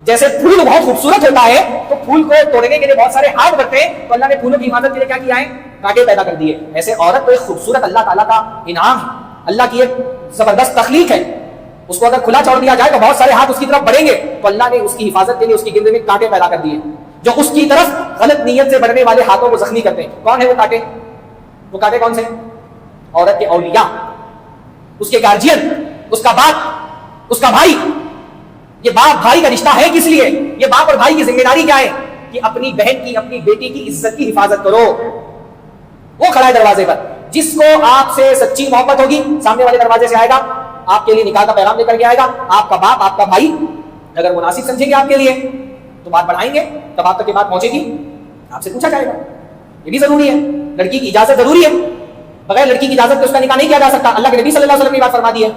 جیسے پھول بہت خوبصورت ہوتا ہے تو پھول کو توڑنے کے لیے بہت سارے ہاتھ بڑھتے ہیں، تو اللہ نے پھولوں کی حفاظت کے لیے کیا کیا ہے؟ کانٹے پیدا کر دیے۔ ایسے عورت تو ایک خوبصورت اللہ تعالیٰ کا انعام ہے، اللہ کی ایک زبردست تخلیق ہے، اس کو اگر کھلا چھوڑ دیا جائے تو بہت سارے ہاتھ اس کی طرف بڑھیں گے، تو اللہ نے اس کی حفاظت کے لیے اس کی گردے میں کانٹے پیدا کر دیے جو اس کی طرف غلط نیت سے بڑھنے والے ہاتھوں کو زخمی کرتے ہیں۔ کون ہے وہ کانٹے؟ وہ کانٹے کون سے؟ عورت کے اولیاء، اس کے گارجین، اس کا باپ، اس کا بھائی۔ یہ باپ بھائی کا رشتہ ہے کس لیے؟ یہ باپ اور بھائی کی ذمہ داری کیا ہے کہ اپنی بہن کی، اپنی بیٹی کی عزت کی حفاظت کرو۔ وہ کھڑا ہے دروازے پر، جس کو آپ سے سچی محبت ہوگی سامنے والے دروازے سے آئے گا، آپ کے لیے نکاح کا پیغام لے کر کے آئے گا۔ آپ کا باپ، آپ کا بھائی اگر مناسب سمجھیں گے آپ کے لیے تو بات بڑھائیں گے، تب آپ تک یہ بات پہنچے گی، آپ سے پوچھا جائے گا۔ یہ بھی ضروری ہے، لڑکی کی اجازت ضروری ہے، بغیر لڑکی کی اجازت کے اس کا نکاح نہیں کیا جا سکتا۔ اللہ کے نبی صلی اللہ علیہ وسلم نے بات فرما دی ہے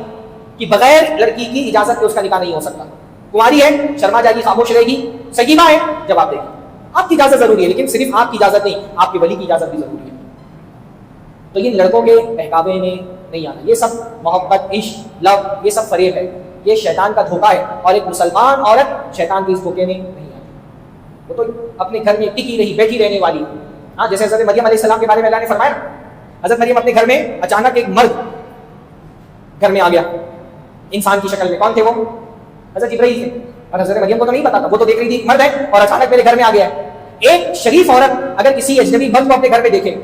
کہ بغیر لڑکی کی اجازت کے اس کا نکاح نہیں ہو سکتا۔ کنواری ہے، شرما جائے گی، خاموش رہے گی، سگیمہ ہے، جواب دے گی۔ آپ کی اجازت ضروری ہے، لیکن صرف آپ کی اجازت نہیں، آپ کے ولی کی اجازت بھی ضروری ہے۔ تو ان لڑکوں کے بہکاوے میں نہیں آنا، یہ سب محبت، عشق، لو، یہ سب فریب ہے، یہ شیطان کا دھوکہ ہے، اور ایک مسلمان عورت شیطان کے اس دھوکے میں نہیں آتی۔ وہ تو اپنے گھر میں ٹکی رہی، بیٹھی رہنے والی۔ ہاں، جیسے حضرت مریم علیہ السلام کے بارے میں اللہ نے فرمایا، حضرت مریم اپنے گھر میں اچانک ایک مرد گھر میں آ گیا انسان کی شکل میں۔ کون تھے وہ؟ حضرت جبرائیل تھے، اور حضرت مریم کو تو نہیں پتا تھا، وہ تو دیکھ رہی تھی مرد ہے اور اچانک میرے گھر میں آ گیا ہے۔ ایک شریف عورت اگر کسی اجنبی مرد کو اپنے گھر میں دیکھے،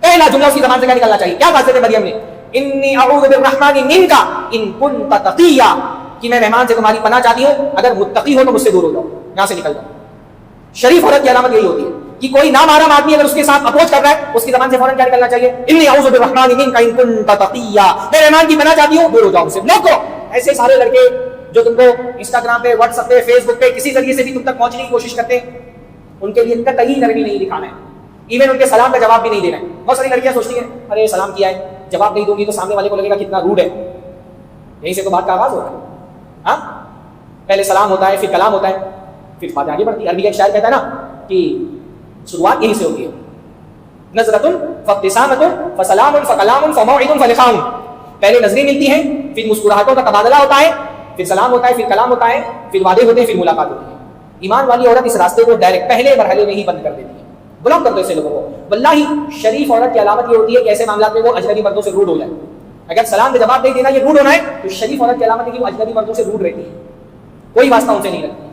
پہلا جملہ اس کی زبان سے کیا نکلنا چاہیے؟ کیا کہا حضرت مریم نے؟ انی اعوذ بالرحمن منک ان کنت تقیا، کہ میں رحمان سے تمہاری پناہ چاہتی ہوں، اگر متقی ہو تو مجھ سے دور ہو جاؤ، یہاں سے نکل جاؤ۔ شریف عورت کی علامت یہی ہوتی ہے کہ کوئی نامحرم آدمی اگر اس کے ساتھ اپروچ کر رہا ہے، اس کی زبان سے فوراً کیا نکلنا چاہیے؟ انی اعوذ بالرحمن منک ان کنت تقیا، میں رحمان کی پناہ چاہتی ہوں، دور ہو جاؤ مجھ سے، نو کرو۔ ایسے سارے لڑکے جو تم کو انسٹاگرام پہ، واٹس ایپ پہ، فیس بک پہ کسی ذریعے سے بھی تم تک پہنچنے کی کوشش کرتے ہیں، ان کے لیے ان کا کہیں نرمی نہیں دکھانا ہے، ایون ان کے سلام کا جواب بھی نہیں دینا ہے۔ بہت ساری لڑکیاں سوچتی ہیں ارے سلام کیا ہے، جواب نہیں دوں گی تو سامنے والے کو لگے گا کتنا روڈ ہے، یہیں سے تو بات کا آغاز ہوتا ہے۔ ہاں، پہلے سلام ہوتا ہے، پھر کلام ہوتا ہے، پھر بات آگے بڑھتی ہے۔ عربی کا ایک شاعر کہتا ہے نا کہ شروعات یہیں سے ہوتی ہے، نظرۃ فابتسامۃ فسلام فکلام فموعد فلقاء۔ پہلے نظریں ملتی ہیں، پھر مسکراہٹوں کا تبادلہ ہوتا ہے، پھر سلام ہوتا ہے، پھر کلام ہوتا ہے، پھر وعدے ہوتے ہیں، پھر ملاقات ہوتی ہے۔ ایمان والی عورت اس راستے کو ڈائریکٹ پہلے مرحلے میں ہی بند کر دیتی ہے، بلاک کر دو ایسے لوگوں کو۔ واللہ شریف عورت کی علامت یہ ہوتی ہے کہ ایسے معاملات میں وہ اجنبی مردوں سے روڈ ہو جائے۔ اگر سلام کا جواب نہیں دینا یہ روڈ ہونا ہے، تو شریف عورت کی علامت ہے کہ وہ اجنبی مردوں سے روڈ رہتی ہے، کوئی واسطہ ان سے نہیں رکھتی۔